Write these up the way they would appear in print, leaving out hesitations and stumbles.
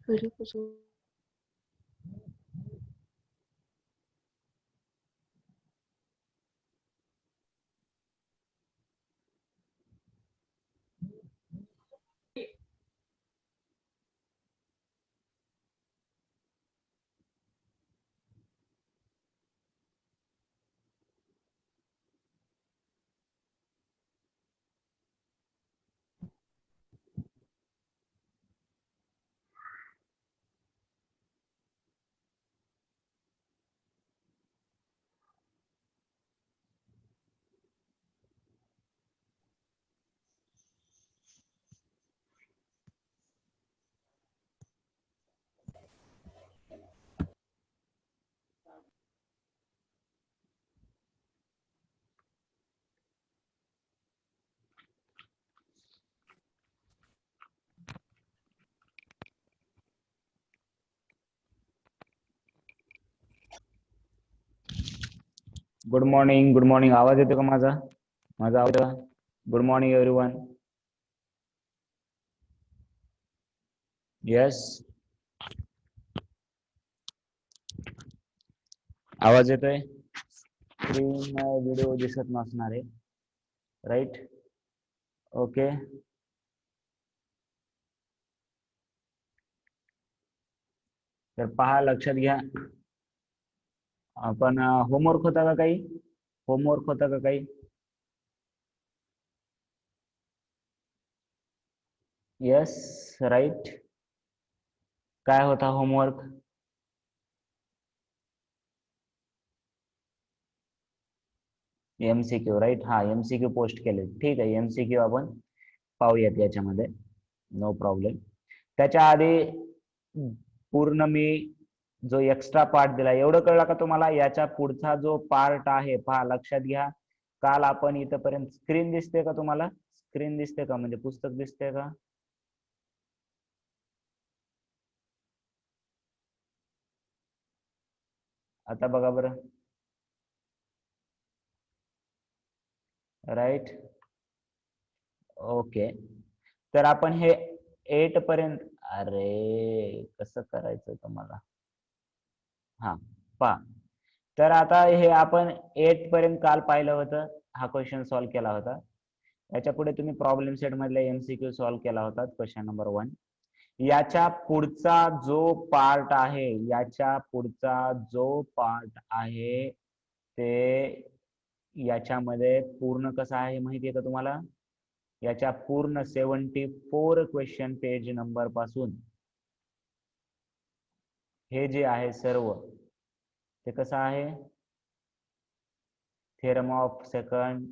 Video पोचव. Good morning. आवाज येतो का माझा? माझा आवाज? Good morning everyone. येस, आवाज येतोय? स्क्रीन व्हिडिओ दिसत नसणार आहे, राईट? ओके. तर पहा, लक्षात घ्या. आपण होमवर्क होता का काही? होमवर्क होता का काही? Yes, right. काय होता होमवर्क? MCQ, right? हा, MCQ पोस्ट केले. ठीक आहे, MCQ आपण पाहूयात याच्यामध्ये, नो प्रॉब्लेम. त्याच्या आधी पूर्ण मी जो एक्स्ट्रा पार्ट दिला, एवढं कळलं का तुम्हाला? याच्या पुढचा जो पार्ट आहे, पहा, लक्षात घ्या. काल आपण इथपर्यंत, स्क्रीन दिसते का तुम्हाला? स्क्रीन दिसते का, म्हणजे पुस्तक दिसते का? आता बघा बरं, राईट? ओके. तर आपण हे 8 पर्यंत, अरे कसं करायचं तुम्हाला? हा, पहा. तर आता हे आपण 8 पर्यंत काल पाहिलं होतं, हा क्वेश्चन सॉल्व्ह केला होता. याच्या पुढे तुम्ही प्रॉब्लेम सेट मधले MCQ सॉल्व्ह केला होता, क्वेश्चन नंबर 1. याच्या पुढचा जो पार्ट आहे, याच्या पुढचा जो पार्ट आहे ते याच्यामध्ये पूर्ण कसा आहे माहितीये का तुम्हाला? याच्या पूर्ण 74 क्वेश्चन पेज नंबर पासून हे जे आहे सर्व, ते कसं आहे? थेरम ऑफ सेकंड,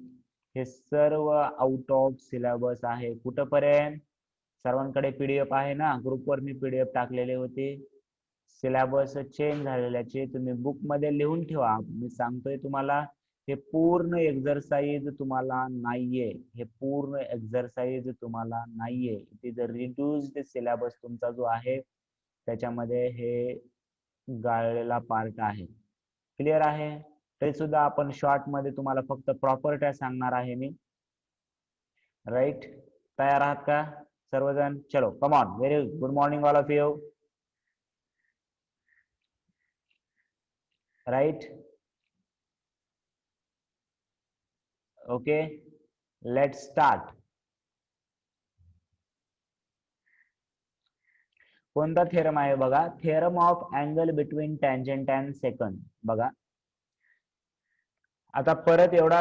हे सर्व आउट ऑफ सिलेबस आहे. कुठपर्यंत? सर्वांकडे PDF आहे ना? ग्रुपवर मी PDF टाकलेले होते. सिलेबस चेंज झालेल्याचे तुम्ही बुक मध्ये लिहून ठेवा. मी सांगतोय तुम्हाला, हे पूर्ण एक्झरसाइज तुम्हाला नाहीये. हे पूर्ण एक्झरसाइज तुम्हाला नाहीये. It is a reduced syllabus तुमचा जो आहे, त्याच्यामध्ये हे गाळलेला पार्ट आहे. क्लिअर आहे? तरी सुद्धा आपण शॉर्ट मध्ये तुम्हाला फक्त प्रॉपर्ट्या सांगणार आहे मी, राईट? तयार आहात का सर्वजण? चलो, come on. Very good morning all of you, right? Okay, let's start. कोणता थेरम आहे बघा? Theorem of angle between tangent and secant. बघा, आता परत एवढा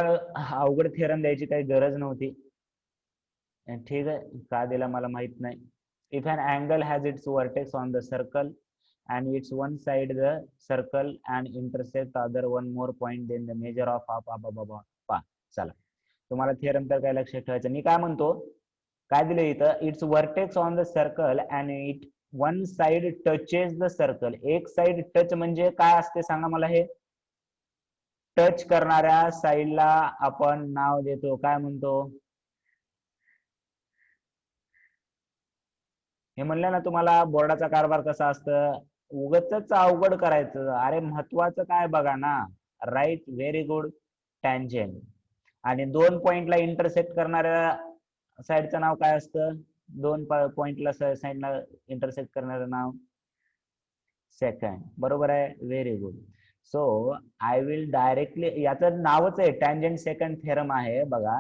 अवघड थेरम द्यायची काही गरज नव्हती. ठीक आहे, का दिला मला माहित नाही. If an angle has its vertex on the circle and its one side the circle and intersect other one more point then the measure of पा. चला, तुम्हाला थेरम तर काय लक्षात ठेवायचं. मी काय म्हणतो, काय दिलं इथं? It's vertex on the circle and it one side touches the circle. एक साइड टच म्हणजे काय असते सांगा मला? हे टच करणाऱ्या साइडला आपण नाव देतो, काय म्हणतो? हे म्हणलं ना तुम्हाला, बोर्डाचा कारभार कसा असतं, उगाचच अवघड करायचं. अरे महत्वाचं काय बघा ना, राईट? Very good. टँजंट. आणि दोन पॉइंटला इंटरसेक्ट करणाऱ्या साइडचं नाव काय असतं? दोन पॉइंटला साईडला इंटरसेक्ट करणारं नाव सेकंड. बरोबर आहे, very good. So I will directly, याचं नावच आहे टँजंट सेकंड थेरम आहे बघा,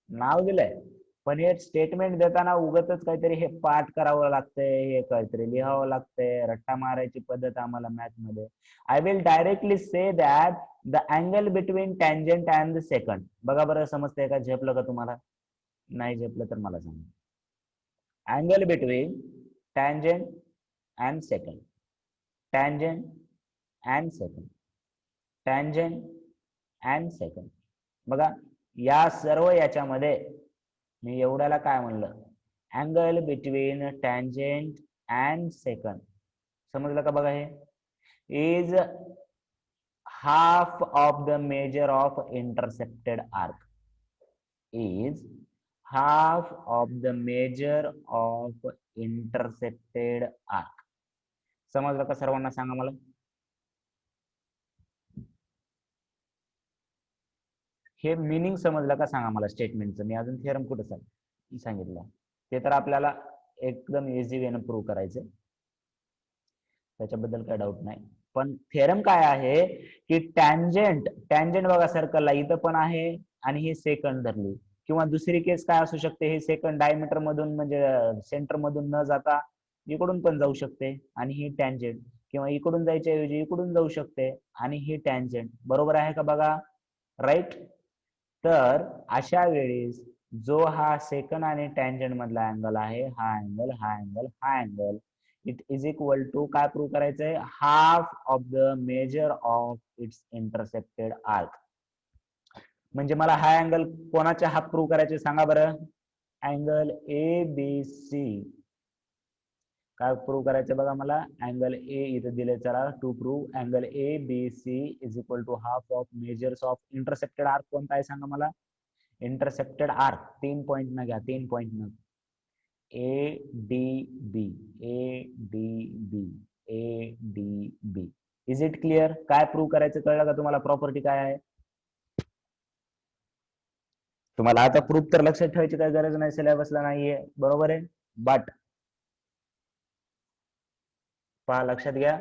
नाव दिलंय, पण हे स्टेटमेंट देताना उगाचच काहीतरी हे पाठ करावं लागतंय, हे काहीतरी लिहावं लागतंय, रट्टा मारायची पद्धत आम्हाला मॅथ मध्ये. I will directly say that the angle between tangent and the second. बघा बरं, समजतंय का? झेपलं का तुम्हाला? नाही झेपलं तर मला सांगा. Angle between tangent and second, tangent and second, tangent and secant. बघा या सर्व याच्यामध्ये मी एवढ्याला काय म्हणलं? Angle between tangent and second. समजलं का? बघा हे is half of the measure of intercepted arc, is half of the measure of intercepted arc. समजलं का सर्वांना? सांगा मला. हे मिनिंग समजलं का? सांगा मला स्टेटमेंटचं. मी अजून थिअरम कुठं सांगितलं? ते तर आपल्याला एकदम इझी वेनं प्रूव्ह करायचं, त्याच्याबद्दल काय डाऊट नाही. पण थेरम काय आहे की टँजंट, टँजंट बघा सर्कलला इथं पण आहे आणि ही सेकंड धरली, किंवा दुसरी केस काय असू शकते, हे सेकंड डायमीटर मधून म्हणजे सेंटर मधून न जाता इकडून पण जाऊ शकते, आणि ही टँजंट, किंवा इकडून जायच्या ऐवजी इकडून जाऊ शकते, आणि ही टँजंट. बरोबर आहे का? बघा, राईट. तर अशा वेळेस जो हा सेकंड आणि टँजंट मधला अँगल आहे, हा अँगल, हा अँगल, हा angle, it is equal to काय प्रूव्ह करायचंय? Half of the measure of its intercepted arc. म्हणजे मला हा अँगल कोणाच्या हाफ प्रूव्ह करायचे सांगा बरं? Angle A B C. काय प्रूव्ह करायचं बघा मला? अँगल ए इथं दिले, चला to prove angle A B C is equal to half of measures of intercepted arc. कोणता आहे सांगा मला? इंटरसेप्टेड आर्क 3 पॉइंट न घ्या, 3 पॉइंट न. A D B, A D B, A D B. Is it clear? काय prove करायचं कळलं का तुम्हाला? प्रॉपर्टी काय आहे तुम्हाला? आता प्रूफ तर लक्षात ठेवायची काही गरज नाही, सिलेबसला नाहीये, बरोबर आहे. बट पहा, लक्षात घ्या,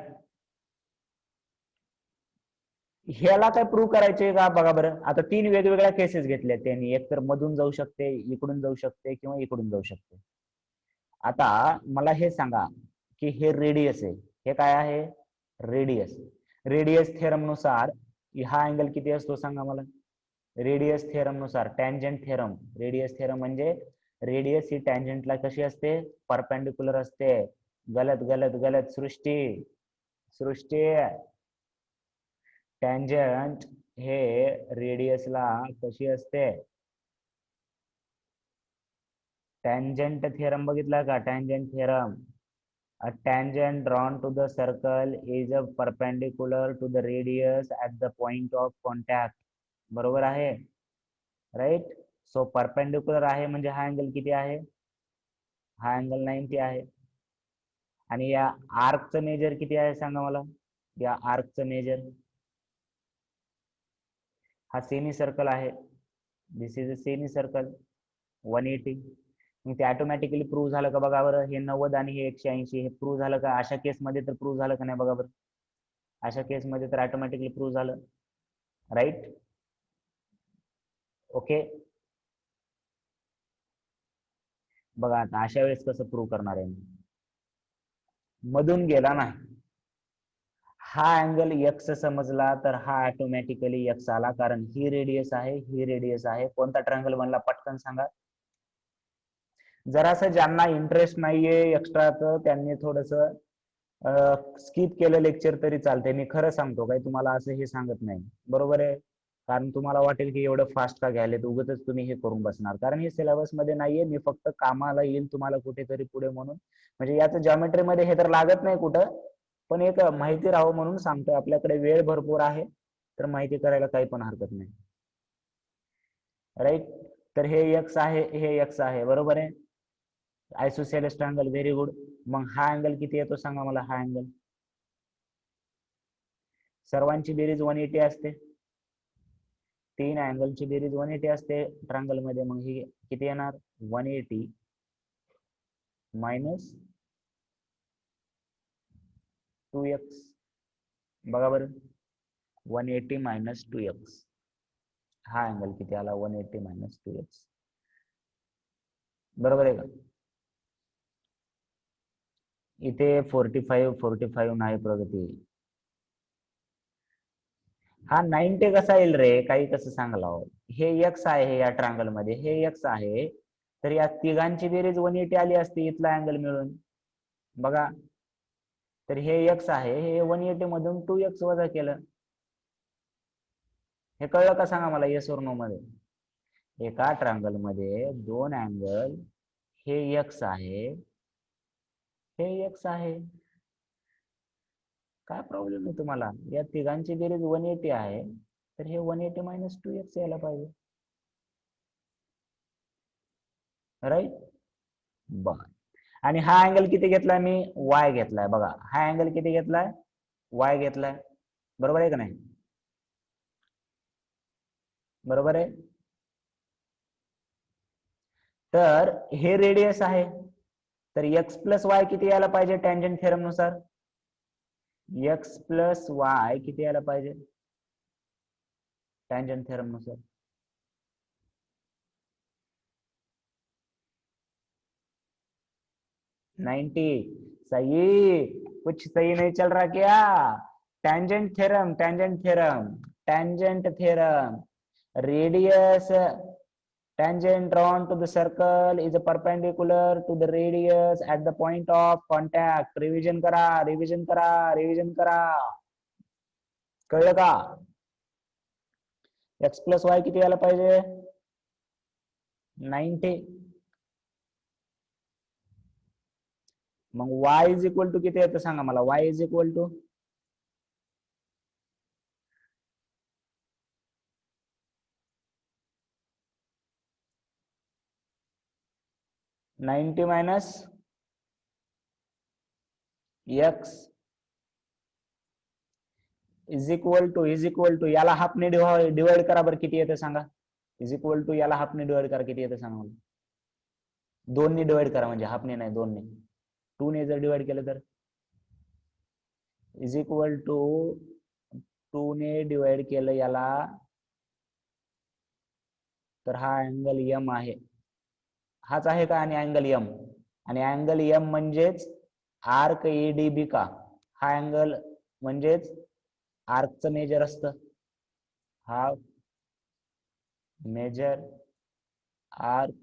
ह्याला काय प्रूव्ह करायचे का? बघा बरं, आता 3 वेगवेगळ्या केसेस घेतल्या त्यांनी, एक तर मधून जाऊ शकते, इकडून जाऊ शकते, किंवा इकडून जाऊ शकते. आता मला हे सांगा की हे रेडियस आहे, हे काय आहे? रेडियस. रेडियस थेरम नुसार हा अँगल किती असतो सांगा मला? रेडियस थेरम नुसार, टँजंट थेरम, रेडियस थेरम म्हणजे रेडियस ही टँजंटला कशी असते? परपेंडिक्युलर असते. गलत गलत गलत सृष्टी, सृष्टी. टँजंट हे रेडियसला कशी असते? टँजंट थेरम बघितला का? Tangent theorem, a tangent drawn to the circle is a perpendicular to the radius at the point of contact. बरोबर आहे, राईट. सो परपेंडिक्युलर आहे म्हणजे हा अँगल किती आहे? हा अँगल 90 आहे. आणि या आर्कचं मेजर किती आहे सांगा मला? या आर्कचं मेजर, हा सेमी सर्कल आहे, दिस इज अ सेमी सर्कल, 180. मग ते ऑटोमॅटिकली प्रूव्ह झालं का? बघा बरं, हे 90 आणि हे 180 हे प्रूव्ह झालं का? अशा केसमध्ये तर प्रूव्ह झालं का नाही? बघा बरं, अशा केसमध्ये तर ऑटोमॅटिकली प्रूव्ह झालं, राईट. ओके. बघा आता अशा वेळेस कसं प्रूव्ह करणार आहे? मधून गेला ना, हा अँगल एक्स समजला तर हा ऑटोमॅटिकली एक्स आला, कारण ही रेडियस आहे, ही रेडियस आहे. कोणता ट्रायंगल बनला पटकन सांगा? जरासं ज्यांना इंटरेस्ट नाहीये एक्स्ट्राचं त्यांनी थोडस स्किप केलं लेक्चर तरी चालते. मी खरं सांगतो, काही तुम्हाला असं हे सांगत नाही, बरोबर आहे. कारण तुम्हाला वाटेल की एवढं फास्ट का घ्यायला, उगाच तुम्ही हे करून बसणार, कारण हे सिलेबस मध्ये नाहीये. मी फक्त कामाला येईल तुम्हाला कुठेतरी पुढे म्हणून, म्हणजे याचं जॉमेट्री मध्ये हे तर लागत नाही कुठं, पण एक माहिती राहावं म्हणून सांगतोय. आपल्याकडे वेळ भरपूर आहे, तर माहिती करायला काही पण हरकत नाही, राईट. तर हे एक्स आहे, हे एक्स आहे, बरोबर आहे. Isosceles triangle, very good. मग हा अँगल किती येतो सांगा मला? हा अँगल, सर्वांची बेरीज 180 असते, 3 अँगलची बेरीज 180 असते ट्रायंगल मध्ये. मग ही किती येणार? 180 मायनस 2x. बघा बरं, 180 मायनस 2x. हा अँगल किती आला? 180 मायनस 2x. बरोबर आहे का? इथे 45 नाही प्रगती. हा 90 कसा येईल रे? काही कसं सांगला हो. हे एक्स आहे या ट्रायंगल मध्ये, हे एक्स आहे, तर या तिघांची बेरीज 180 आली असती इथला अँगल मिळून. बघा, तर हे एक्स आहे, हे 180 मधून 2x वजा केलं. हे कळलं का सांगा मला येस और नो मध्ये? एका ट्रायंगल मध्ये दोन अँगल, हे एक्स आहे, हे एक्स आहे. काय प्रॉब्लेम आहे तुम्हाला? या तिघांची बेरीज 180 आहे, तर हे 180 मायनस 2x यायला पाहिजे. राईट. बर. आणि हा अँगल किती घेतलाय मी? वाय घेतलाय. बघा, हा अँगल किती घेतलाय? वाय घेतलाय. बरोबर आहे का नाही? बरोबर आहे. तर हे रेडियस आहे, तर एक्स प्लस वाय किती यायला पाहिजे टँजंट थेरम नुसार? एक्स प्लस वाय किती यायला पाहिजे टँजंट थेरम नुसार? नाइन्टी. सही. कुछ सही नहीं चल रहा क्या? Tangent theorem, tangent theorem, tangent theorem. Radius tangent drawn to the circle is perpendicular to the radius at the point of contact. Revision करा, रिव्हिजन करा, रिव्हिजन करा. कळलं का? एक्स प्लस वाय किती यायला पाहिजे? 90. मग y इज इक्वल टू किती येतं सांगा मला? y is equal to 90 minus x is equal to याला हाफने डिवाइड करा बरं, किती येतं सांगा? इज इक्वल टू याला हाफने डिवाइड करा, किती येतं सांगा मला? 2 ने डिवाइड करा, म्हणजे हाफने नाही, 2 ने. 2 ने जर डिवाइड केलं तर इज इक्वल टू 2 ने डिवाइड केलं याला, तर हा अँगल एम आहे. हाच आहे का? आणि अँगल एम, आणि अँगल एम म्हणजेच आर्क एडीबी का? हा अँगल म्हणजेच आर्कचं मेजर असतं. हा मेजर आर्क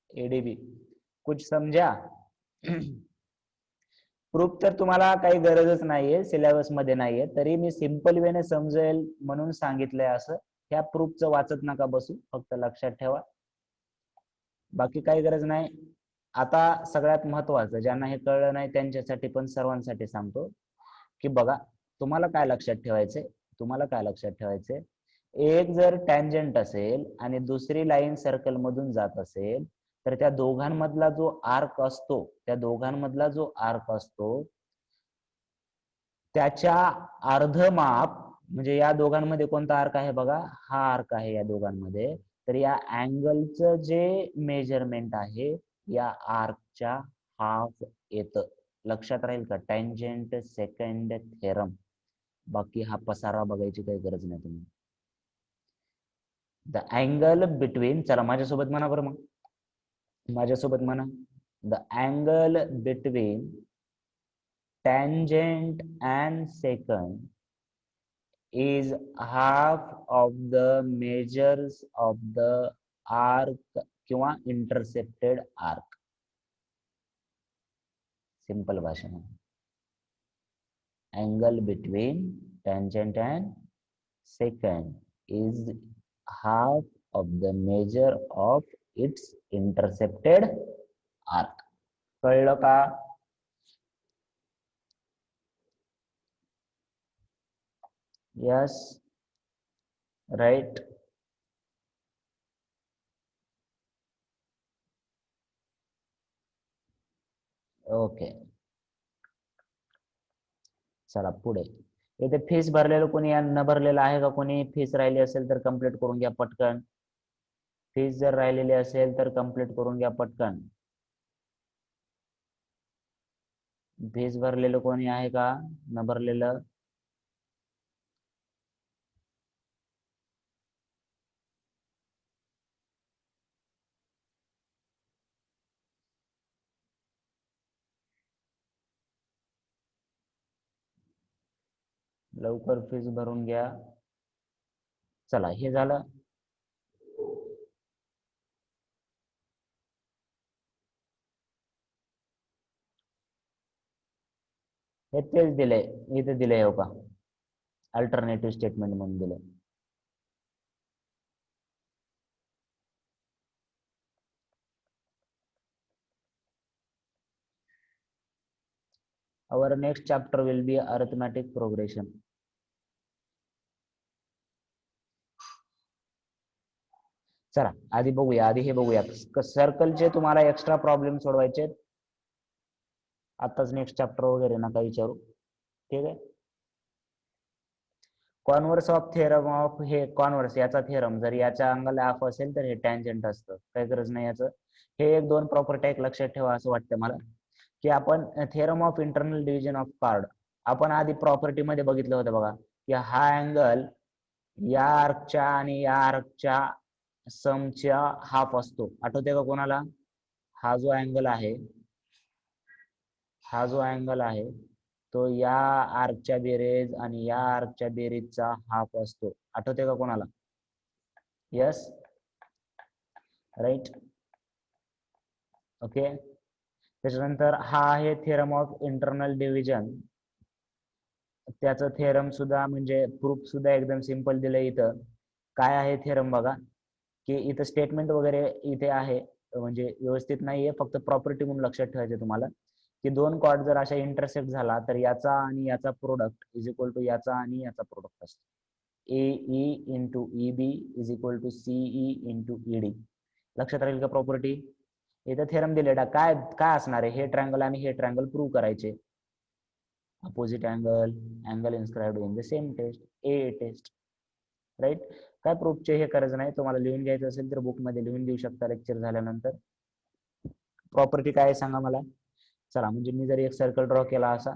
एडीबी. कुछ समजा? प्रूफ तर तुम्हाला काही गरजच नाहीये, सिलेबस मध्ये नाहीये, तरी मी सिंपल वेने समजेल म्हणून सांगितलंय असं. ह्या प्रूफचं वाचत नका बसू, फक्त लक्षात ठेवा, बाकी काही गरज नाही. आता सगळ्यात महत्वाचं, ज्यांना हे कळलं नाही त्यांच्यासाठी पण सर्वांसाठी सांगतो की बघा, तुम्हाला काय लक्षात ठेवायचंय? तुम्हाला काय लक्षात ठेवायचंय? एक जर टँजंट असेल आणि दुसरी लाईन सर्कल मधून जात असेल, तर त्या दोघांमधला जो आर्क असतो, त्या दोघांमधला जो आर्क असतो त्याच्या अर्धमाप, म्हणजे या दोघांमध्ये कोणता आर्क आहे बघा, हा आर्क आहे या दोघांमध्ये, तर या अँगलचं जे मेजरमेंट आहे या आर्कच्या हाफ येतं. लक्षात राहील का? Tangent second theorem. बाकी हा पसारा बघायची काही गरज नाही तुम्ही. द अँगल बिटवीन, चला माझ्यासोबत म्हणा बरं, मग माझ्यासोबत म्हणा, the angle between tangent and secant is half of the measures of the arc किंवा intercepted arc. सिंपल भाषेमध्ये, angle between tangent and secant is half of the measure of its intercepted arc. कळलं का? Yes, right. Okay, चला पुढे. इथे fees भरलेलं कोणी न भरलेलं आहे का? कोणी फीस राहिली असेल तर कंप्लीट करून घ्या पटकन. फीस जर राहिलेली असेल तर कंप्लीट करून घ्या पटकन. फेज भरलेलं कोणी आहे का? न भरलेलं? लवकर फीस भरून घ्या. चला, हे झालं. हे तेच दिलंय, इथे दिलंय हो का, अल्टरनेटिव्ह स्टेटमेंट म्हणून दिलंय. Our next chapter will be arithmetic progression. चला आधी बघूया, आधी हे बघूया, सर्कलचे तुम्हाला एक्स्ट्रा प्रॉब्लेम सोडवायचे. आताच नेक्स्ट चॅप्टर वगैरे नका विचारू, ठीक आहे. कॉन्व्हर्स ऑफ थेरम ऑफ, हे कॉन्व्हर्स याचा थेरम जर याच्या अँगल हाफ असेल तर हे टँजंट असतं, काही गरज नाही याचं. हे एक दोन प्रॉपर्टी एक लक्षात ठेवा असं वाटतं मला, की आपण theorem of internal division of card आपण आधी प्रॉपर्टी मध्ये बघितलं होतं बघा, की हा अँगल या आर्कच्या आणि या आर्कच्या समच्या हाफ असतो. आठवते का कोणाला? हा जो अँगल आहे, हा जो अँगल आहे तो या आर्कच्या बेरीज आणि या आर्कच्या बेरीजचा हाफ असतो. आठवते का कोणाला? Yes, right, okay. त्याच्यानंतर हा आहे थेरम ऑफ इंटरनल डिव्हिजन. त्याचं थेरम सुद्धा म्हणजे प्रूफ सुद्धा एकदम सिंपल दिलंय इथं. काय आहे थेरम बघा, की इथं स्टेटमेंट वगैरे इथे आहे म्हणजे व्यवस्थित नाहीये, फक्त प्रॉपर्टी म्हणून लक्षात ठेवायचे तुम्हाला, की दोन कॉर्ड जर अशा इंटरसेक्ट झाला तर याचा आणि याचा प्रोडक्ट इज इक्वल टू याचा आणि याचा प्रोडक्ट असतो. AE into EB is equal to CE into ED. लक्षात राहील का प्रॉपर्टी? इथं थेरम दिलेला काय काय असणार आहे, हे ट्रायंगल आणि हे ट्रायंगल प्रूव्ह करायचे. Opposite angle, angle inscribed in the same test, A test, right. काय प्रूफचे हे करायचं नाही, तुम्हाला लिहून घ्यायचं असेल तर बुक मध्ये लिहून देऊ शकता लेक्चर झाल्यानंतर. प्रॉपर्टी काय आहे सांगा मला. चला, म्हणजे मी जर एक सर्कल ड्रॉ केला असा,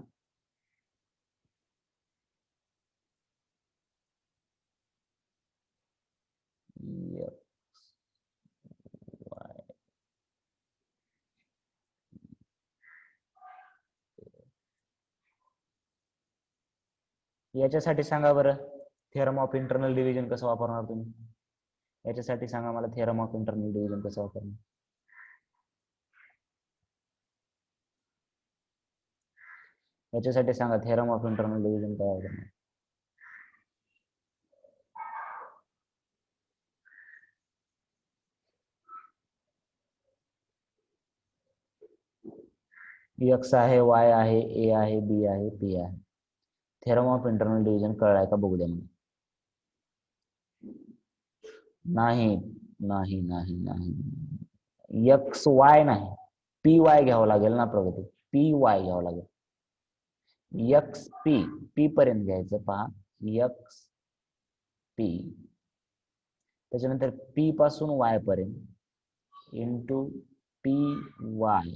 याच्यासाठी सांगा बरं थेरम ऑफ इंटरनल डिव्हिजन कसं वापरणार तुम्ही. याच्यासाठी सांगा मला थेरम ऑफ इंटरनल डिव्हिजन कसं वापरणार. याच्यासाठी सांगा थेरम ऑफ इंटरनल डिव्हिजन काय वापरणार. एक्स आहे, वाय आहे, ए आहे, बी आहे, पी आहे. थेरम ऑफ इंटरनल डिव्हिजन कळलाय का बघू द्या मला. नाही नाही नाही नाही, एक्स वाय नाही, पी वाय घ्यावं लागेल ना प्रगती, पी वाय घ्यावं लागेल. एक्स पी, पी पर्यंत घ्यायचं पहा, एक्स पी, त्याच्यानंतर पी पासून वाय पर्यंत into P Y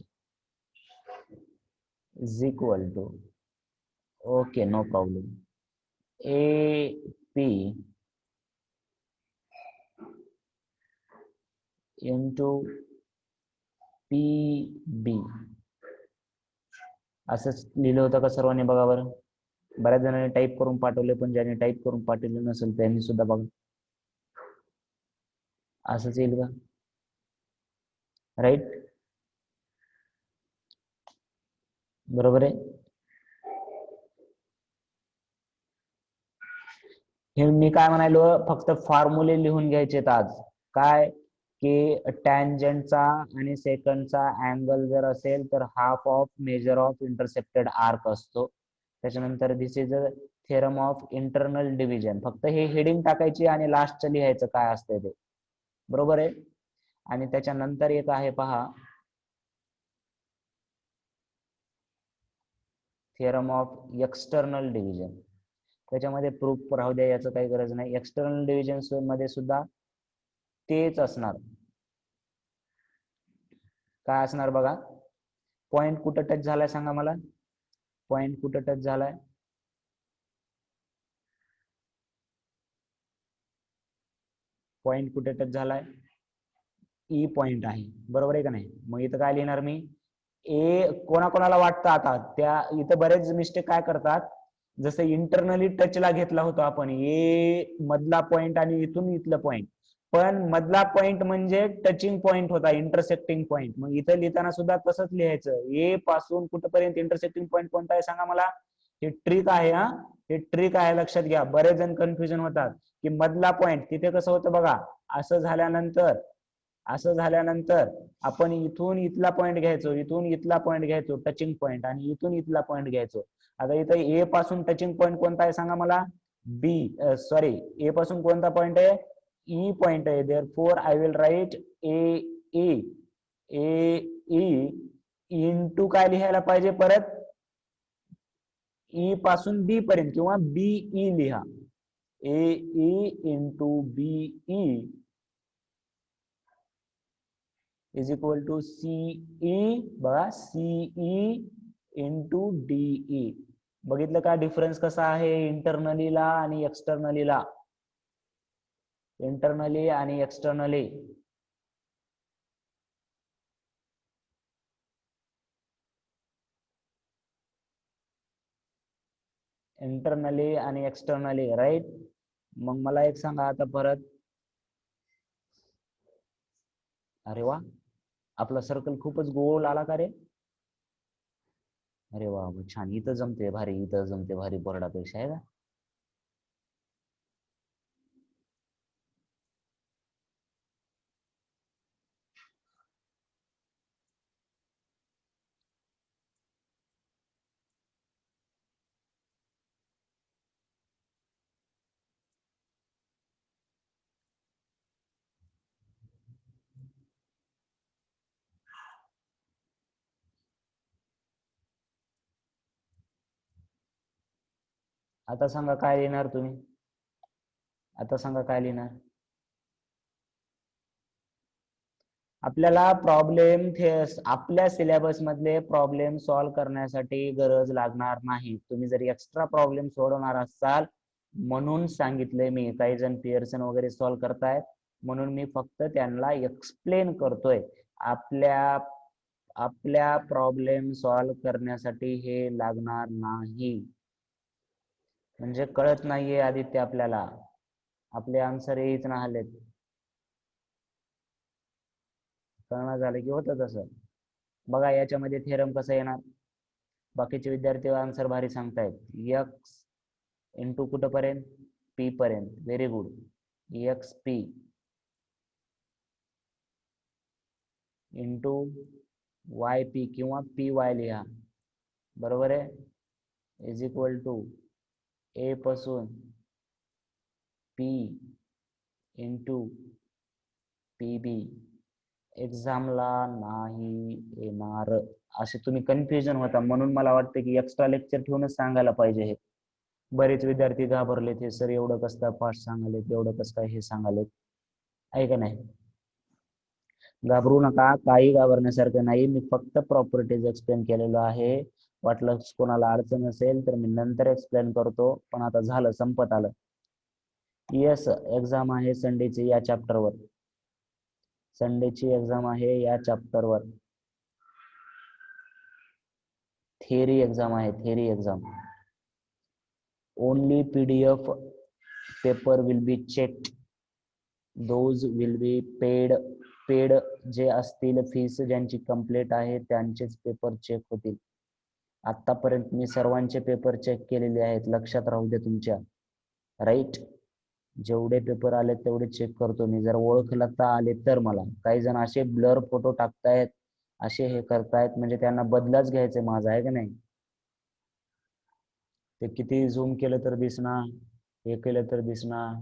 is equal to, okay no problem, A P into P B. असंच लिहिलं होतं का सर्वांनी? बघा बरं, बऱ्याच जणांनी टाईप करून पाठवले, पण ज्यांनी टाईप करून पाठवले नसेल त्यांनी सुद्धा बघा, असंच येईल का? राईट, बरोबर आहे. हे मी काय म्हणालो, फक्त फॉर्म्युले लिहून घ्यायचे आज. काय की टॅन्जंटचा आणि सेकंडचा अँगल जर असेल तर half of major of intercepted arc असतो. त्याच्यानंतर this is a theorem of internal division. फक्त हे हेडिंग टाकायची आणि लास्टचं लिहायचं काय असतंय ते, बरोबर आहे. आणि त्याच्यानंतर एक आहे पहा, थेरम ऑफ एक्सटर्नल डिव्हिजन. त्याच्यामध्ये प्रूफ राहू द्या, याचं काही गरज नाही. एक्सटर्नल डिव्हिजन मध्ये सुद्धा तेच असणार. काय असणार बघा, पॉइंट कुठं टच झालाय सांगा मला. पॉइंट कुठे टच झालाय? पॉइंट कुठे टच झालाय? ई पॉइंट आहे, बरोबर आहे का नाही? मग इथं काय लिहिणार मी? ए कोणाकोणाला वाटतं आता त्या इथं बरेच मिस्टेक काय करतात, जसं इंटरनली टचला घेतला होता आपण ए मधला पॉइंट आणि इथून इथलं पॉइंट, पण मधला पॉइंट म्हणजे टचिंग पॉइंट होता, इंटरसेक्टिंग पॉइंट. मग इथं लिहिताना सुद्धा तसंच लिहायचं, ए पासून कुठपर्यंत इंटरसेक्टिंग पॉइंट कोणता आहे सांगा मला. हे ट्रिक आहे हा, हे ट्रिक आहे, लक्षात घ्या. बरेच जण कन्फ्युजन होतात की मधला पॉइंट तिथे कसं होतं बघा, असं झाल्यानंतर आपण इथून इथला पॉइंट घ्यायचो, इथून इथला पॉइंट घ्यायचो टचिंग पॉइंट, आणि इथून इथला पॉइंट घ्यायचो. आता इथं ए पासून टचिंग पॉइंट कोणता आहे सांगा मला? सॉरी, ए पासून कोणता पॉइंट आहे? ई पॉइंट आहे. Therefore I will write A E, A E into काय लिहायला पाहिजे परत? ई पासून बी पर्यंत, किंवा बी ई लिहा. A E into B E is equal to CE, बघा, सीई इंटू डीई. बघितलं का डिफरन्स कसा आहे इंटरनलीला आणि एक्सटर्नलीला? इंटरनली आणि एक्सटर्नली. इंटरनली आणि एक्सटर्नली, राईट. मग मला एक सांगा आता परत. अरे वा, आपला सर्कल खूपच गोल आला का रे? अरे वा, छान. इथं जमते भारी, इथं जमते भारी बोर्डापेक्षा, आहे का? आता सांगा काय लिहिणार तुम्ही? आता सांगा काय लिहिणार? आपल्याला प्रॉब्लेम आपल्या सिलेबस मधले प्रॉब्लेम सॉल्व्ह करण्यासाठी गरज लागणार नाही. तुम्ही जर एक्स्ट्रा प्रॉब्लेम सोडवणार असाल म्हणून सांगितलंय मी. काही जण पिअर्सन वगैरे सॉल्व्ह करतायत म्हणून मी फक्त त्यांना एक्सप्लेन करतोय. आपल्या प्रॉब्लेम सॉल्व्ह करण्यासाठी हे लागणार नाही. म्हणजे कळत नाहीये आदित्य आपल्याला, आपले आन्सर येत नाहीत. कळणार झालं की होतं तसं. बघा याच्यामध्ये थेरम कसं येणार? बाकीचे विद्यार्थी आन्सर भारी सांगतायत. एक्स इंटू कुठपर्यंत? पी पर्यंत. Very good. X P into Y P किंवा पी वाय लिहा, बरोबर आहे. इज इक्वल टू ए पासून पी इंटू पी बी. एक्झामला नाही येणार असे तुम्ही कन्फ्युजन होता, म्हणून मला वाटतं की एक्स्ट्रा लेक्चर ठेवूनच सांगायला पाहिजे. हे बरेच विद्यार्थी घाबरले, ते सर एवढं कसं काय फास्ट सांगाले, एवढं कसं काय हे सांगाले, आहे का नाही? घाबरू नका, काही घाबरण्यासारखं नाही. मी फक्त प्रॉपर्टीज एक्सप्लेन केलेलं आहे. वाटलं कोणाला अडचण असेल तर मी नंतर एक्सप्लेन करतो, पण आता झालं, संपत आलं. येस, एक्झाम आहे संडेची या चॅप्टरवर. संडेची एक्झाम आहे या चॅप्टरवर. थिअरी एक्झाम आहे, theory exam. Only PDF paper will be checked. Those will be paid जे असतील, फीस ज्यांची कंप्लीट आहे त्यांचेच पेपर चेक होतील. आतापर्यंत मी सर्वांचे पेपर चेक केलेले आहेत, लक्षात राहू दे तुमच्या, राईट. जेवढे पेपर आले तेवढे चेक करतो मी. जर ओळखला तर आले तर. मला काही जण असे ब्लर फोटो टाकतायत, असे हे करतायत, म्हणजे त्यांना बदलाच घ्यायचे माझा, आहे का नाही? ते किती झूम केलं तर दिसणार, हे केलं तर दिसणार.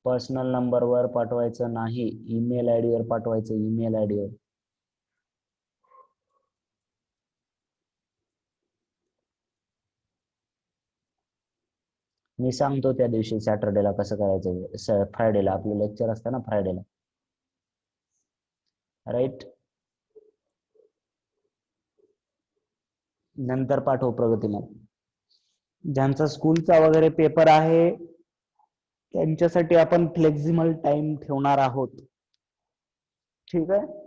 पर्सनल नंबरवर पाठवायचं नाही, ईमेल आयडी वर पाठवायचं, ईमेल आयडी वर. मी सांगतो त्या दिवशी सॅटर्डेला कसं करायचं. फ्रायडेला आपलं लेक्चर असतं ना, फ्रायडेला, राईट. नंतर पाठवू प्रगतीमान. ज्यांचा स्कूलचा वगैरे पेपर आहे त्यांच्यासाठी आपण फ्लेक्झिबल टाइम ठेवणार आहोत. ठीक आहे.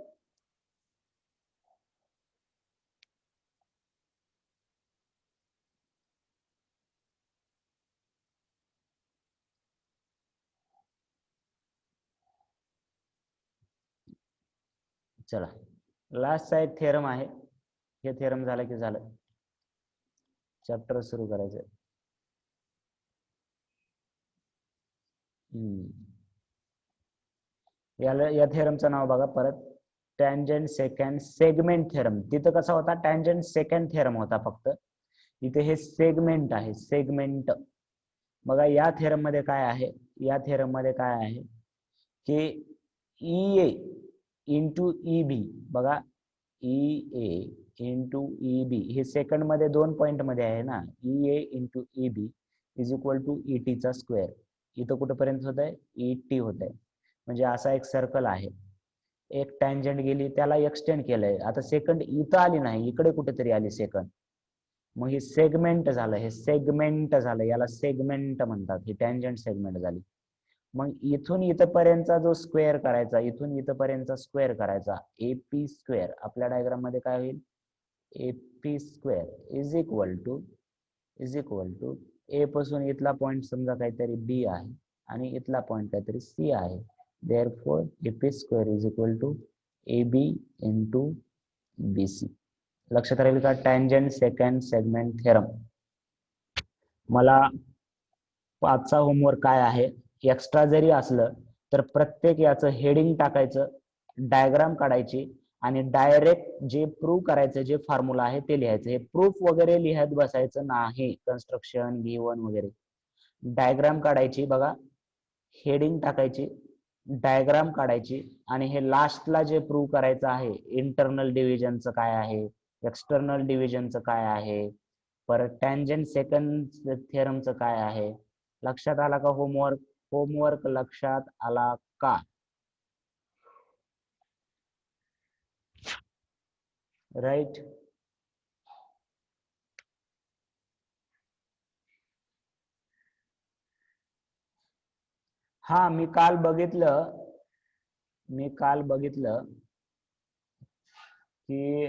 चला, लास्टचा एक थेरम आहे. हे थेरम झालं की झालं, चॅप्टर सुरू करायचं. या थेरमचं नाव बघा परत, टँजंट सेकंड सेगमेंट थेरम. तिथं कसा होता, टँजंट सेकंड थेरम होता फक्त. इथे हे सेगमेंट आहे, सेगमेंट. बघा या थेरम मध्ये काय आहे, या थेरम मध्ये काय आहे की E A into E B. बघा E A into E B हे सेकंड मध्ये 2 पॉइंट मध्ये आहे ना. E A into E B is equal to E T चा स्क्वेअर. इथं कुठेपर्यंत होत आहे, ई टी होत आहे. म्हणजे असा एक सर्कल आहे, एक टँजंट गेली त्याला एक्सटेंड केलंय. आता सेकंड इथं आली नाही, इकडे कुठेतरी आली सेकंड, मग हे सेगमेंट झालं, हे सेगमेंट झालं, याला सेगमेंट म्हणतात. ही टँजंट सेगमेंट झाली. मग इथून इथपर्यंतचा जो स्क्वेअर करायचा, इथून इथपर्यंतचा स्क्वेअर करायचा, एपी स्क्वेअर. आपल्या डायग्राम मध्ये काय होईल, AP square is equal to A पासून इथला पॉइंट समजा काहीतरी बी आहे आणि इथला पॉइंट काहीतरी सी आहे. Therefore AP square is equal to A B into B C. लक्षात राहील का, टँजंट सेकंड सेगमेंट थेरम. मला 5चा होमवर्क काय आहे, एक्स्ट्रा जरी असलं तर प्रत्येक याचं हेडिंग टाकायचं, डायग्राम काढायची आणि डायरेक्ट जे प्रूव्ह करायचं जे फॉर्म्युला आहे ते लिहायचं. हे प्रूफ वगैरे लिहत बसायचं नाही, कन्स्ट्रक्शन गिवन वगैरे. डायग्राम काढायची, बघा हेडिंग टाकायची, डायग्राम काढायची आणि हे लास्टला जे प्रूव्ह करायचं आहे, इंटरनल डिव्हिजनचं काय आहे, एक्सटर्नल डिव्हिजनचं काय आहे, परत टँजंट सेकंड थेरमचं काय आहे. लक्षात आला का होमवर्क? होमवर्क लक्षात आला का? राईट. हा मी काल बघितलं की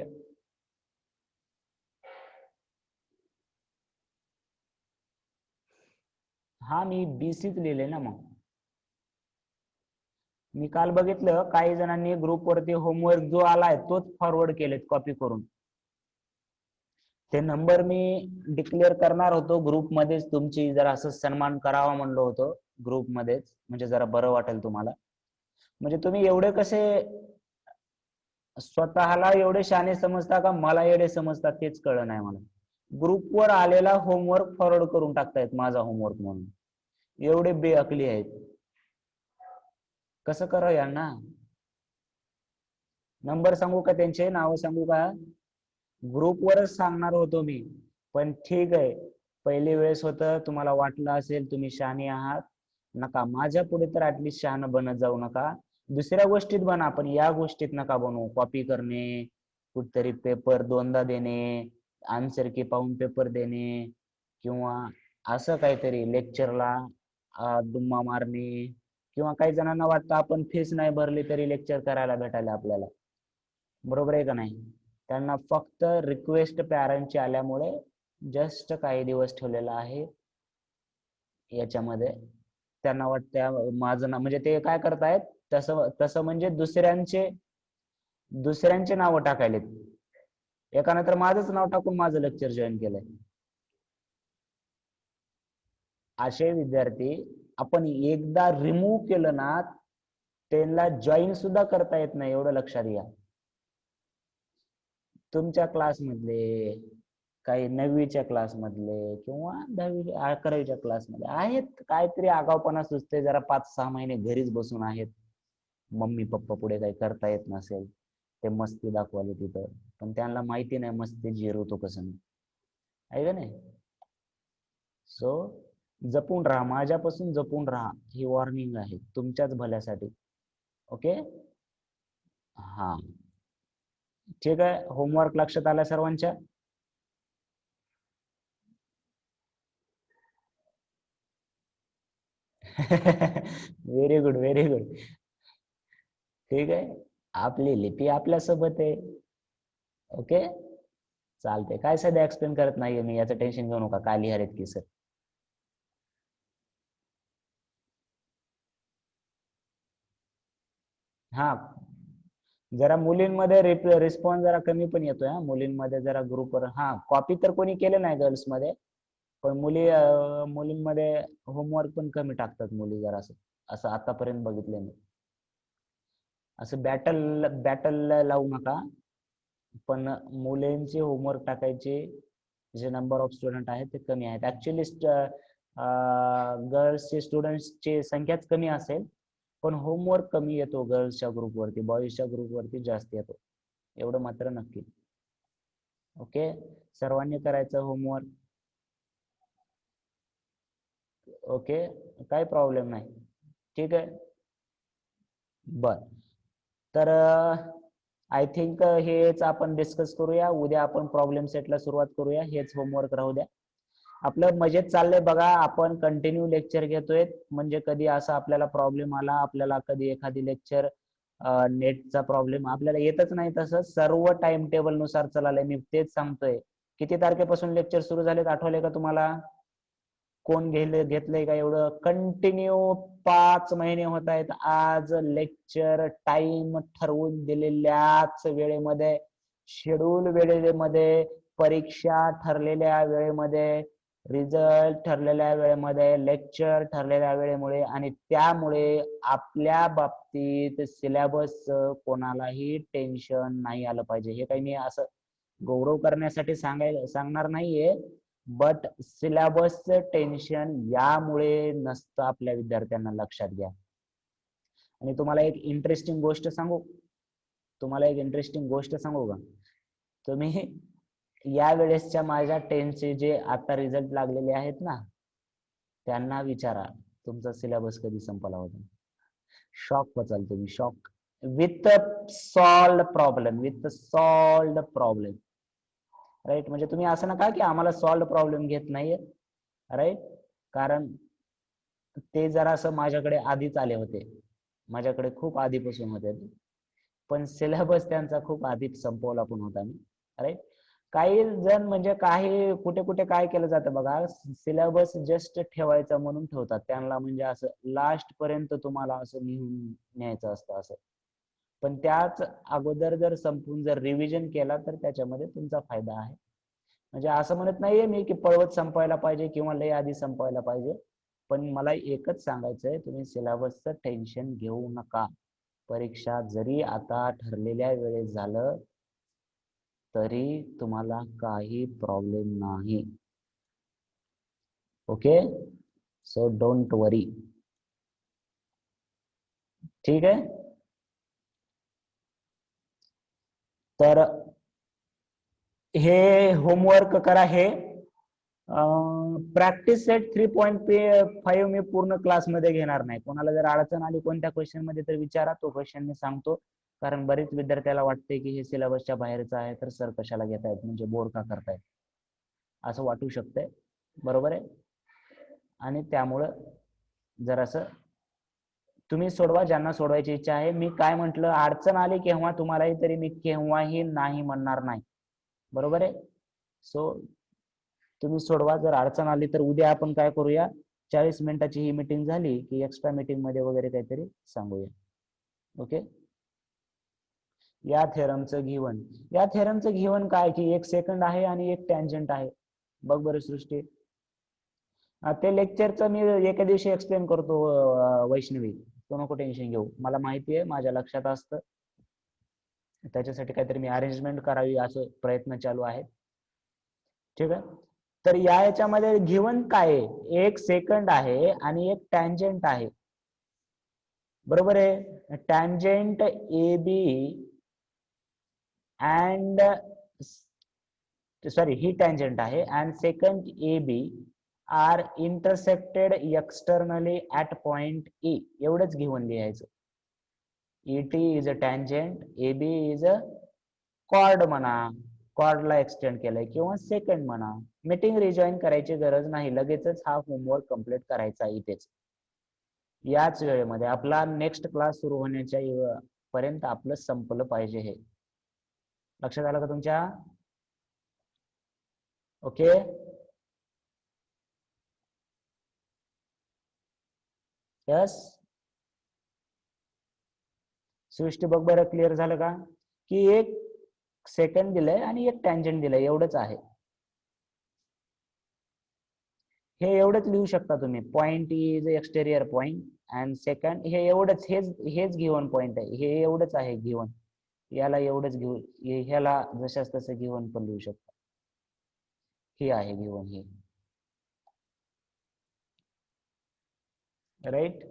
हा मी बीसीच लिहिले ना. मग मी काल बघितलं काही जणांनी ग्रुपवरती होमवर्क जो आलाय तोच फॉरवर्ड केलेत कॉपी करून. ते नंबर मी डिक्लेअर करणार होतो ग्रुपमध्येच, तुमची जरा असं सन्मान करावा म्हणलो होतो ग्रुपमध्येच, म्हणजे जरा बरं वाटेल तुम्हाला. म्हणजे तुम्ही एवढे कसे स्वतःला एवढे शाणे समजता का मला एवढे समजतात तेच कळलं नाही मला. ग्रुपवर आलेला होमवर्क फॉरवर्ड करून टाकतायत माझा होमवर्क म्हणून. एवढे बेअकली आहेत. कसं करावं यांना? नंबर सांगू का, त्यांचे नाव सांगू का? ग्रुपवरच सांगणार होतो मी, पण ठीक आहे, पहिली वेळेस होतं, तुम्हाला वाटलं असेल तुम्ही शहाणे आहात, नका. माझ्या पुढे तर ऍटलीस्ट शहाणं बनत जाऊ नका. दुसऱ्या गोष्टीत बना, पण या गोष्टीत नका बनवू. कॉपी करणे, कुठतरी पेपर 2दा देणे, आन्सर की पाहून पेपर देणे, किंवा असं काहीतरी लेक्चरला दुम्मा मारणे, किंवा काही जणांना वाटतं आपण फीस नाही भरली तरी लेक्चर करायला भेटायला आपल्याला. बरोबर आहे का नाही? त्यांना फक्त रिक्वेस्ट पॅरेंटची आल्यामुळे जस्ट काही दिवस ठेवलेला आहे याच्यामध्ये. त्यांना वाटतं माझं नाव, म्हणजे ते काय करतायत तसं तसं म्हणजे दुसऱ्यांचे नाव टाकायलेत. एकानं तर माझंच नाव टाकून माझं लेक्चर जॉईन केलंय. असे विद्यार्थी आपण एकदा रिमूव्ह केलं ना, त्यांना जॉईन सुद्धा करता येत नाही, एवढं लक्षात घ्या. तुमच्या क्लासमधले काही 9वीच्या क्लासमधले किंवा 10वी 11वीच्या क्लासमध्ये आहेत, काहीतरी आगाऊपणा सुचते, जरा 5-6 महिने घरीच बसून आहेत, मम्मी पप्पा पुढे काही करता येत नसेल, ते मस्ती दाखवाले तिथं, पण त्यांना माहिती नाही मस्ती जिरवतो कसं, आहे का नाही? सो जपून राहा, माझ्यापासून जपून राहा, ही वॉर्निंग आहे तुमच्याच भल्यासाठी. ओके, हा ठीक आहे. होमवर्क लक्षात आला सर्वांच्या? Very good, very good. ठीक आहे, आपली लिपी आपल्यासोबत आहे. ओके, चालते. काय सध्या एक्सप्लेन करत नाहीये मी, याचं टेन्शन घेऊ नका. काय लिहायत की सर. हा, जरा मुलींमध्ये रिस्पॉन्स जरा कमी पण येतोय. हा, मुलींमध्ये जरा ग्रुपवर. हा, कॉपी तर कोणी केलं नाही गर्ल्स मध्ये, पण मुलींमध्ये होमवर्क पण कमी टाकतात मुली जरा. असं असं आतापर्यंत बघितलं मी. असं बॅटल बॅटल लावू नका, पण मुलींचे होमवर्क टाकायचे जे नंबर ऑफ स्टुडंट आहेत ते कमी आहेत. ऍक्च्युली गर्ल्सचे स्टुडंट्सची संख्याच कमी असेल, पण होमवर्क कमी येतो गर्ल्सच्या ग्रुपवरती, बॉईजच्या ग्रुपवरती जास्त येतो, एवढं मात्र नक्की. ओके, सर्वांनी करायचं होमवर्क. ओके, काही प्रॉब्लेम नाही. ठीक आहे, बर. तर आय थिंक हेच आपण डिस्कस करूया. उद्या आपण प्रॉब्लेम सेटला सुरुवात करूया. हेच होमवर्क राहू द्या. आपलं मजेत चाललंय बघा. आपण कंटिन्यू लेक्चर घेतोय, म्हणजे कधी असा आपल्याला प्रॉब्लेम आला, आपल्याला कधी एखादी लेक्चर नेटचा प्रॉब्लेम आपल्याला येतच नाही, तसं सर्व टाइम टेबल नुसार चाललंय. मी तेच सांगतोय. किती तारखेपासून लेक्चर सुरू झालेत आठवले का तुम्हाला? कोण घेतलंय का एवढं? कंटिन्यू 5 महिने होत आहेत. आज लेक्चर टाइम ठरवून दिलेल्याच वेळेमध्ये, शेड्यूल वेळेमध्ये, परीक्षा ठरलेल्या वेळेमध्ये, रिझल्ट ठरलेल्या वेळेमध्ये, लेक्चर ठरलेल्या वेळेमुळे, आणि त्यामुळे आपल्या बाबतीत सिलेबस कोणालाही टेन्शन नाही आलं पाहिजे. हे काही मी असं गौरव करण्यासाठी सांगणार नाहीये, बट सिलेबसचं टेन्शन यामुळे नसतं आपल्या विद्यार्थ्यांना, लक्षात घ्या. आणि तुम्हाला एक इंटरेस्टिंग गोष्ट सांगू का? तुम्ही या वेळेसच्या माझ्या 10चे जे आता रिझल्ट लागलेले आहेत ना, त्यांना विचारा तुमचा सिलेबस कधी संपला होता. शॉक होचाल तुम्ही, shock. With solved problem, right. म्हणजे तुम्ही असं नका की आम्हाला सॉल्व्ड प्रॉब्लेम घेत नाहीये, राईट. कारण ते जरा असं माझ्याकडे आधीच आले होते, माझ्याकडे खूप आधीपासून होते, पण सिलेबस त्यांचा खूप आधीच संपवला पण होता मी, राईट. काही जण म्हणजे काही कुठे कुठे काय केलं जातं बघा, सिलेबस जस्ट ठेवायचा म्हणून ठेवतात. त्यांना म्हणजे असं लास्ट पर्यंत तुम्हाला असं लिहून न्यायचं असतं असं. पण त्याच अगोदर जर संपून जर रिव्हिजन केला तर त्याच्यामध्ये तुमचा फायदा आहे. म्हणजे असं म्हणत नाहीये मी की पळवत संपवायला पाहिजे किंवा लय आधी संपवायला पाहिजे, पण मला एकच सांगायचंय, तुम्ही सिलेबसचं टेन्शन घेऊ नका. परीक्षा जरी आता ठरलेल्या वेळेस झालं तरी तुम्हाला काही प्रॉब्लेम नाही. ओके, सो डोंट वरी. ठीक आहे, तर हे होमवर्क करा. हे प्रॅक्टिस सेट 3.5 मी पूर्ण क्लासमध्ये घेणार नाही. कोणाला जर अडचण आली कोणत्या क्वेश्चन मध्ये तर विचारा, तो क्वेश्चन मी सांगतो. कारण बरेच विद्यार्थ्याला वाटते की हे सिलेबसच्या बाहेरचं आहे, तर सर कशाला घेतायत, म्हणजे बोर का करतायत, असं वाटू शकतंय. बरोबर आहे. आणि त्यामुळं जरासं तुम्ही सोडवा ज्यांना सोडवायची इच्छा आहे. मी काय म्हटलं, अडचण आली केव्हा तुम्हालाही, तरी मी केव्हाही नाही म्हणणार नाही. बरोबर आहे. सो तुम्ही सोडवा. जर अडचण आली तर उद्या आपण काय करूया, 40 मिनिटाची ही मीटिंग झाली की एक्स्ट्रा मीटिंग मध्ये वगैरे काहीतरी सांगूया. ओके. या थेरमचं घेवन काय की 1 सेकंड आहे आणि 1 टँजंट आहे. बघ बरं सृष्टी, ते लेक्चरचं मी एका दिवशी एक्सप्लेन करतो. वैष्णवी, तू नको टेन्शन घेऊ, मला माहिती आहे, माझ्या लक्षात असतं. त्याच्यासाठी काहीतरी मी अरेंजमेंट करावी असं प्रयत्न चालू आहे. ठीक आहे. तर याच्यामध्ये गिवन काय आहे, 1 सेकंड आहे आणि 1 टँजंट आहे. बरोबर आहे. Tangent A B and sorry, ही टँजंट आहे and second A B are intersected externally at point E. एवढंच गिवन लिहायचं. ET is a tangent, AB is a chord म्हणा, कॉर्डला एक्सटेंड केलंय, किंवा सेकंड म्हणा. मीटिंग रिजॉईन करायची गरज नाही, लगेचच हा होमवर्क कम्प्लीट करायचा इथेच. याच वेळेमध्ये आपला नेक्स्ट क्लास सुरू होण्याच्या पर्यंत आपलं संपलं पाहिजे. हे लक्षात आलं का तुमच्या? ओके. यस. सृष्टी बघ बरं, क्लिअर झालं का? की एक सेकंड दिलंय आणि एक टँजंट दिलंय, एवढंच आहे. हे एवढंच लिहू शकता तुम्ही. Point is exterior point and second, हे एवढंच, हेच गिव्हन पॉइंट आहे, हे एवढंच आहे गिव्हन. याला एवढंच घेऊ, ह्याला जशाच तसं गिव्हन पण लिहू शकता. हे आहे गिव्हन, हे राईट.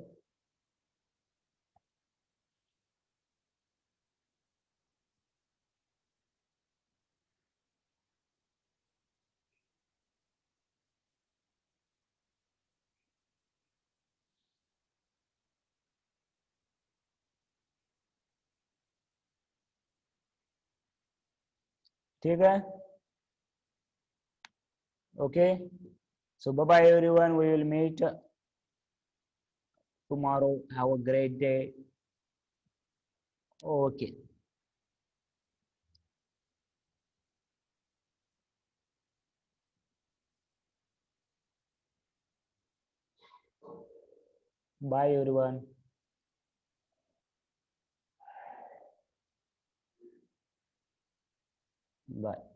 ठीक आहे. Okay, so bye bye everyone, we will meet tomorrow. Have a great day. Okay, bye everyone. Bye.